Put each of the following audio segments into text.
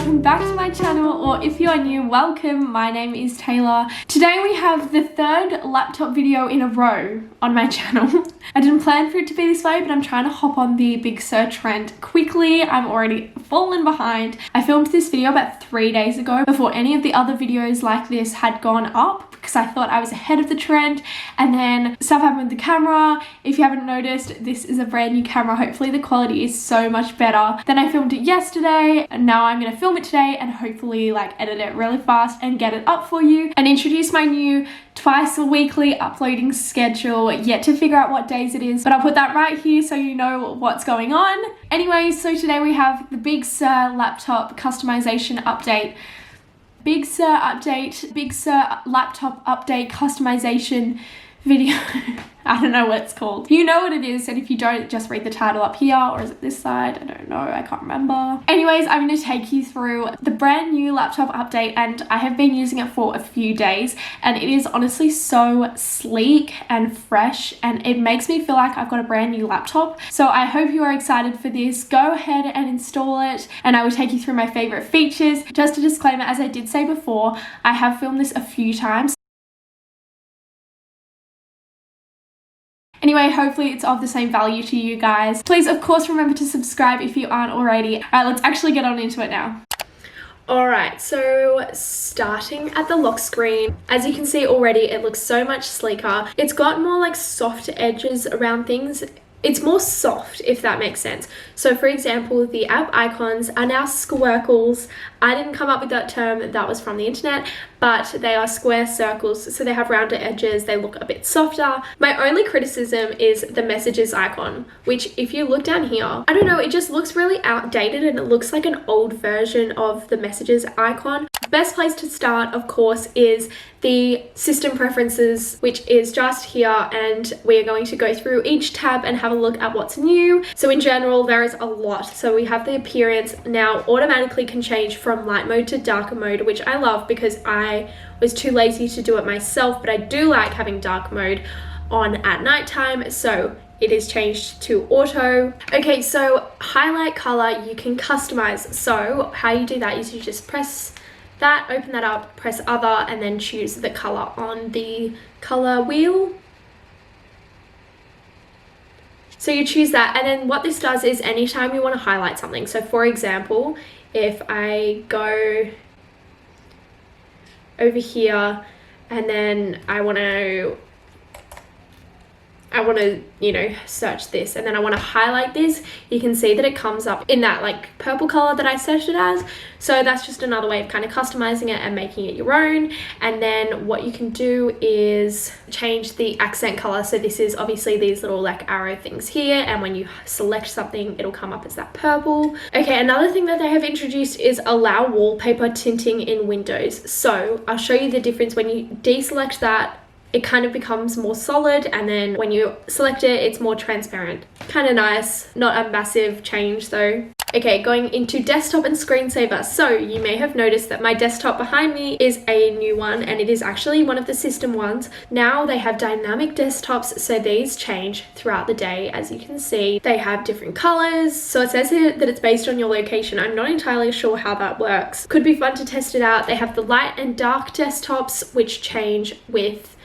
welcome back to my channel, or if you are new, welcome. My name is Taylor. Today we have the third laptop video in a row on my channel. I didn't plan for it to be this way, but I'm trying to hop on the Big Sur trend quickly. I'm already fallen behind. I filmed this video about 3 days ago before any of the other videos like this had gone up, because I thought I was ahead of the trend, and then stuff happened with the camera. If you haven't noticed, this is a brand new camera. Hopefully the quality is so much better. Then I filmed it yesterday, and now I'm gonna film it today and hopefully like edit it really fast and get it up for you and introduce my new twice a weekly uploading schedule. Yet to figure out what days it is, but I'll put that right here so you know what's going on. Anyway, so today we have the Big Sur laptop customization update. Big Sur update, Big Sur laptop update customization video. I don't know what it's called. You know what it is, and if you don't, just read the title up here, or is it this side? I don't know, I can't remember. Anyways, I'm going to take you through the brand new laptop update, and I have been using it for a few days, and it is honestly so sleek and fresh, and it makes me feel like I've got a brand new laptop. So I hope you are excited for this. Go ahead and install it, and I will take you through my favorite features. Just a disclaimer, as I did say before, I have filmed this a few times. Anyway, hopefully it's of the same value to you guys. Please, of course, remember to subscribe if you aren't already. All right, let's actually get on into it now. Alright, so starting at the lock screen, as you can see already, it looks so much sleeker. It's got more like soft edges around things. It's more soft, if that makes sense. So for example, the app icons are now squircles. I didn't come up with that term, that was from the internet, but they are square circles, so they have rounder edges, they look a bit softer. My only criticism is the messages icon, which if you look down here, I don't know, it just looks really outdated and it looks like an old version of the messages icon. The best place to start, of course, is the system preferences, which is just here, and we're going to go through each tab and have a look at what's new. So in general, there is a lot. So we have the appearance now automatically can change from light mode to dark mode, which I love because I was too lazy to do it myself, but I do like having dark mode on at nighttime, so it is changed to auto. Okay, so highlight color you can customize. So how you do that is you just press that, open that up, press other, and then choose the color on the color wheel. So you choose that, and then what this does is anytime you want to highlight something, so for example, if I go over here and then I want to you know, search this, and then I want to highlight this, you can see that it comes up in that like purple color that I set it as. So that's just another way of kind of customizing it and making it your own. And then what you can do is change the accent color. So this is obviously these little like arrow things here, and when you select something, it'll come up as that purple. Okay, another thing that they have introduced is allow wallpaper tinting in Windows. So I'll show you the difference. When you deselect that, it kind of becomes more solid, and then when you select it, it's more transparent. Kind of nice, not a massive change though. Okay, going into desktop and screensaver. So you may have noticed that my desktop behind me is a new one, and it is actually one of the system ones. Now they have dynamic desktops, so these change throughout the day. As you can see, they have different colors. So it says here that it's based on your location. I'm not entirely sure how that works. Could be fun to test it out. They have the light and dark desktops, which change with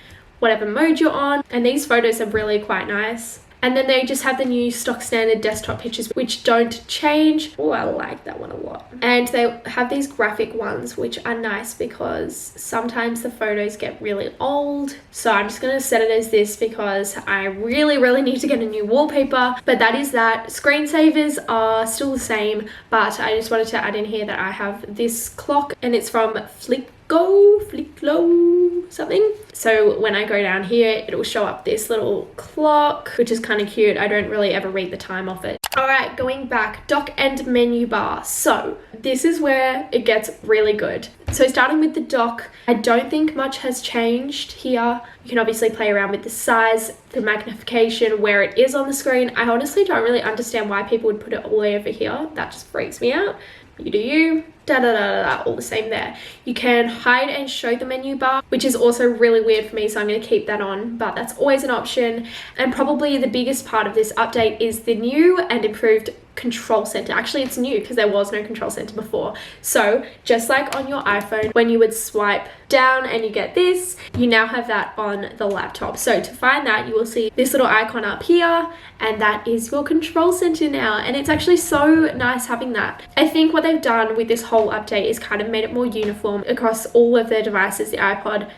whatever mode you're on, and these photos are really quite nice. And then they just have the new stock standard desktop pictures, which don't change. Oh, I like that one a lot. And they have these graphic ones, which are nice because sometimes the photos get really old. So I'm just gonna set it as this because I really need to get a new wallpaper. But that is that. Screensavers are still the same, but I just wanted to add in here that I have this clock, and it's from Flicklo something. So when I go down here, it'll show up this little clock, which is kind of cute. I don't really ever read the time of it. All right, going back, dock and menu bar. So this is where it gets really good. So starting with the dock, I don't think much has changed here. You can obviously play around with the size, the magnification, where it is on the screen. I honestly don't really understand why people would put it all the way over here. That just freaks me out. You do you. All the same there. You can hide and show the menu bar, which is also really weird for me, so I'm going to keep that on, but that's always an option. And probably the biggest part of this update is the new and improved control center. Actually, it's new because there was no control center before. So just like on your iPhone, when you would swipe down and you get this, you now have that on the laptop. So to find that, you will see this little icon up here, and that is your control center now. And it's actually so nice having that. I think what they've done with this whole update is kind of made it more uniform across all of their devices, the iPod.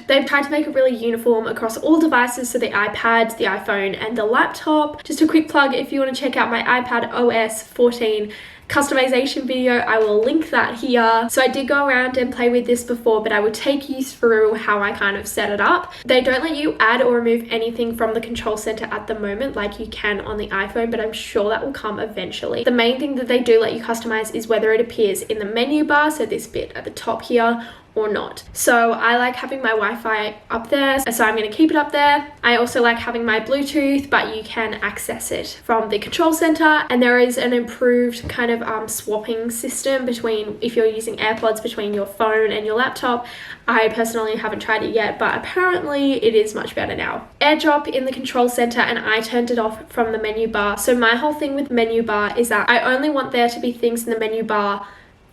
They've tried to make it really uniform across all devices, so the iPad, the iPhone, and the laptop. Just a quick plug, if you want to check out my iPad OS 14 customization video, I will link that here. So I did go around and play with this before, but I will take you through how I kind of set it up. They don't let you add or remove anything from the control center at the moment like you can on the iPhone, but I'm sure that will come eventually. The main thing that they do let you customize is whether it appears in the menu bar, so this bit at the top here, or not. So I like having my Wi-Fi up there, so I'm going to keep it up there. I also like having my Bluetooth, but you can access it from the control center, and there is an improved kind of swapping system between, if you're using AirPods, between your phone and your laptop. I personally haven't tried it yet, but apparently it is much better now. AirDrop in the control center, and I turned it off from the menu bar. So my whole thing with menu bar is that I only want there to be things in the menu bar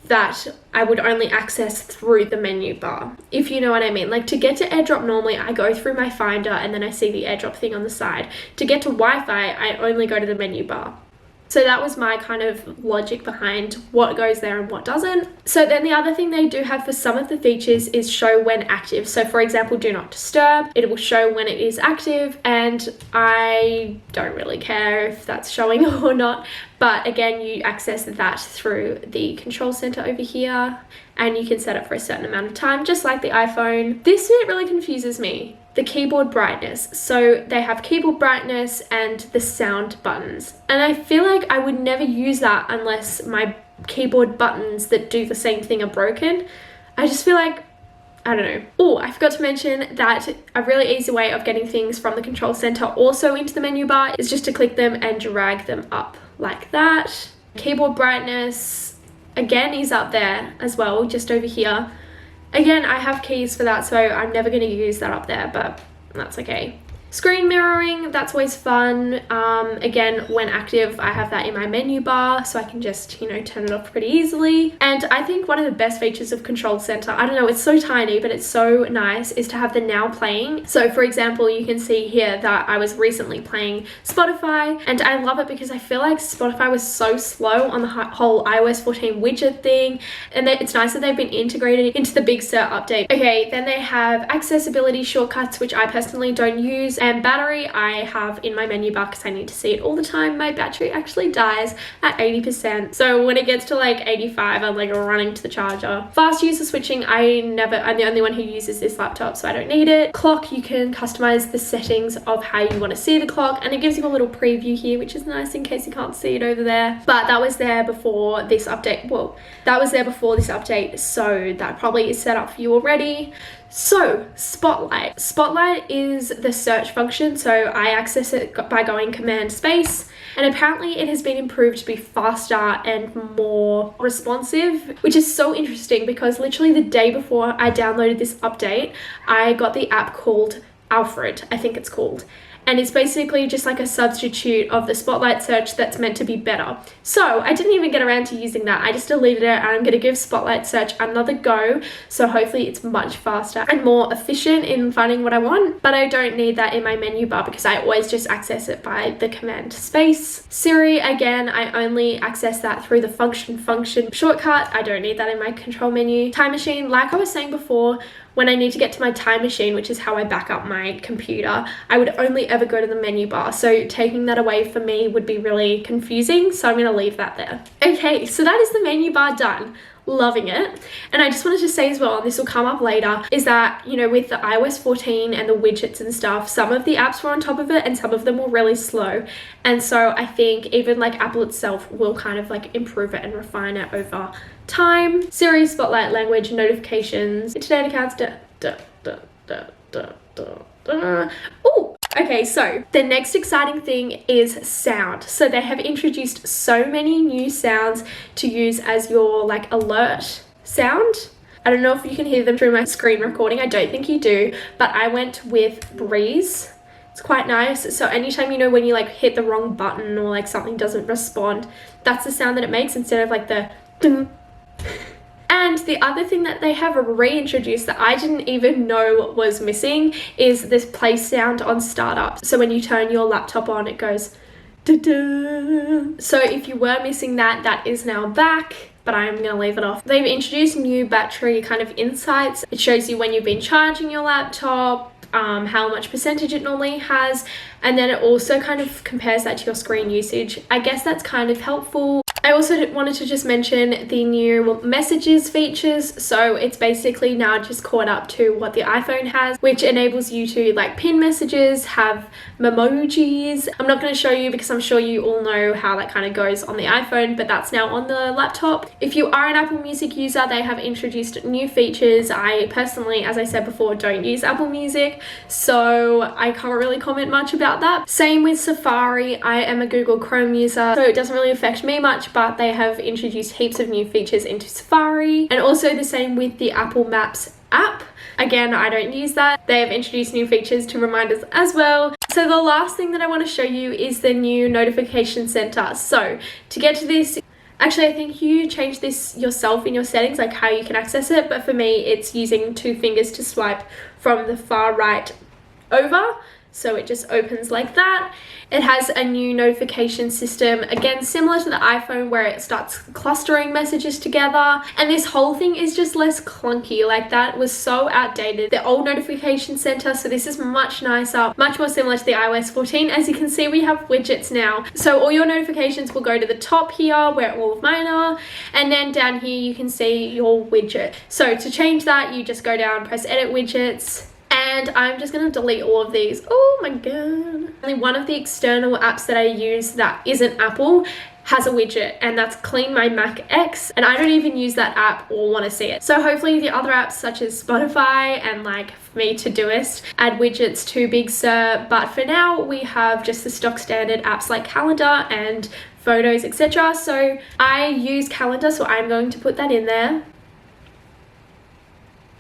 that I would only access through the menu bar, if you know what I mean. Like, to get to AirDrop, normally I go through my Finder and then I see the AirDrop thing on the side. To get to Wi-Fi, I only go to the menu bar. So that was my kind of logic behind what goes there and what doesn't. So then the other thing they do have for some of the features is show when active. So for example, do not disturb, it will show when it is active, and I don't really care if that's showing or not. But again, you access that through the control center over here, and you can set it for a certain amount of time, just like the iPhone. This bit really confuses me. The keyboard brightness. So they have keyboard brightness and the sound buttons. And I feel like I would never use that unless my keyboard buttons that do the same thing are broken. I just feel like, I don't know. Oh, I forgot to mention that a really easy way of getting things from the control center also into the menu bar is just to click them and drag them up like that. Keyboard brightness, again, is up there as well, just over here. Again, I have keys for that, so I'm never going to use that up there, but that's okay. Screen mirroring, that's always fun. Again, when active, I have that in my menu bar, so I can just, you know, turn it off pretty easily. And I think one of the best features of Control Center, I don't know, it's so tiny, but it's so nice, is to have the now playing. So for example, you can see here that I was recently playing Spotify, and I love it because I feel like Spotify was so slow on the whole iOS 14 widget thing, and it's nice that they've been integrated into the Big Sur update. Okay, then they have accessibility shortcuts, which I personally don't use. And battery, I have in my menu bar because I need to see it all the time. My battery actually dies at 80%. So when it gets to like 85, I'm like running to the charger. Fast user switching, I'm the only one who uses this laptop, so I don't need it. Clock, you can customize the settings of how you want to see the clock, and it gives you a little preview here, which is nice in case you can't see it over there. But that was there before this update. Well, that was there before this update, so that probably is set up for you already. So Spotlight. Spotlight is the search function, so I access it by going command space, and apparently it has been improved to be faster and more responsive, which is so interesting because literally the day before I downloaded this update, I got the app called Alfred, I think it's called. And it's basically just like a substitute of the Spotlight search that's meant to be better. So I didn't even get around to using that. I just deleted it, and I'm going to give Spotlight search another go. So hopefully it's much faster and more efficient in finding what I want. But I don't need that in my menu bar because I always just access it by the command space. Siri, again, I only access that through the function shortcut. I don't need that in my control menu. Time machine, like I was saying before, when I need to get to my time machine, which is how I back up my computer, I would only ever go to the menu bar. So taking that away for me would be really confusing. So I'm going to leave that there. Okay, so that is the menu bar done. Loving it. And I just wanted to say as well, and this will come up later, is that, you know, with the iOS 14 and the widgets and stuff, some of the apps were on top of it and some of them were really slow. And so I think even like Apple itself will kind of like improve it and refine it over time. Siri, Spotlight, language, notifications, internet accounts, Ooh, okay, so the next exciting thing is sound. So they have introduced so many new sounds to use as your like alert sound. I don't know if you can hear them through my screen recording. I don't think you do, but I went with breeze. It's quite nice. So anytime, you know, when you like hit the wrong button or like something doesn't respond, that's the sound that it makes instead of like the ding. And the other thing that they have reintroduced that I didn't even know was missing is this play sound on startup. So when you turn your laptop on, it goes da-da. So if you were missing that, that is now back, but I'm going to leave it off. They've introduced new battery kind of insights. It shows you when you've been charging your laptop, how much percentage it normally has, and then it also kind of compares that to your screen usage. I guess that's kind of helpful. I also wanted to just mention the new messages features. So it's basically now just caught up to what the iPhone has, which enables you to like pin messages, have memojis. I'm not going to show you because I'm sure you all know how that kind of goes on the iPhone, but that's now on the laptop. If you are an Apple Music user, they have introduced new features. I personally, as I said before, don't use Apple Music, so I can't really comment much about that. Same with Safari. I am a Google Chrome user, so it doesn't really affect me much, but they have introduced heaps of new features into Safari. And also the same with the Apple Maps app. Again, I don't use that. They have introduced new features to reminders as well. So the last thing that I want to show you is the new notification center. So to get to this, actually, I think you change this yourself in your settings, like how you can access it. But for me, it's using 2 fingers to swipe from the far right over. So it just opens like that. It has a new notification system, again, similar to the iPhone, where it starts clustering messages together. And this whole thing is just less clunky. Like, that was so outdated, the old notification center. So this is much nicer, much more similar to the iOS 14. As you can see, we have widgets now. So all your notifications will go to the top here, where all of mine are. And then down here, you can see your widget. So to change that, you just go down, press edit widgets. And I'm just going to delete all of these. Oh my god. Only one of the external apps that I use that isn't Apple has a widget, and that's Clean My Mac X, and I don't even use that app or want to see it. So hopefully the other apps such as Spotify and like me Todoist add widgets to Big Sur, but for now we have just the stock standard apps like Calendar and Photos, etc. So I use Calendar, so I'm going to put that in there.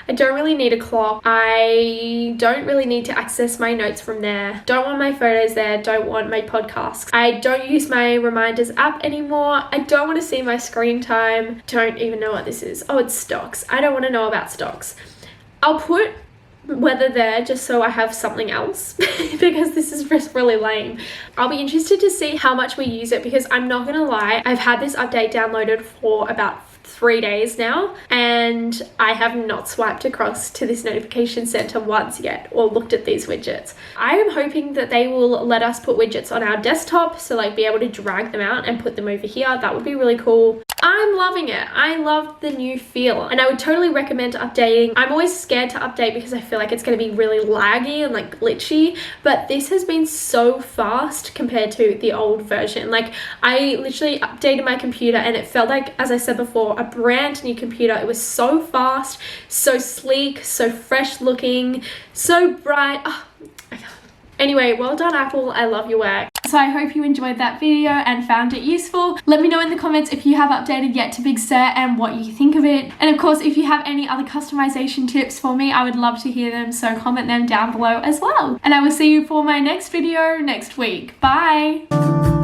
I don't really need a clock. I don't really need to access my notes from there. Don't want my photos there. Don't want my podcasts. I don't use my reminders app anymore. I don't want to see my screen time. Don't even know what this is. Oh, it's stocks. I don't want to know about stocks. I'll put weather there just so I have something else because this is just really lame. I'll be interested to see how much we use it, because I'm not gonna lie, I've had this update downloaded for about 3 days now, and I have not swiped across to this notification center once yet or looked at these widgets. I am hoping that they will let us put widgets on our desktop, so like be able to drag them out and put them over here. That would be really cool. I'm loving it. I love the new feel, and I would totally recommend updating. I'm always scared to update because I feel like it's going to be really laggy and like glitchy, but this has been so fast compared to the old version. Like, I literally updated my computer and it felt like, as I said before, a brand new computer. It was so fast, so sleek, so fresh looking, so bright. Oh, anyway, well done, Apple. I love your work. So I hope you enjoyed that video and found it useful. Let me know in the comments if you have updated yet to Big Sur and what you think of it. And of course, if you have any other customization tips for me, I would love to hear them, so comment them down below as well. And I will see you for my next video next week. Bye!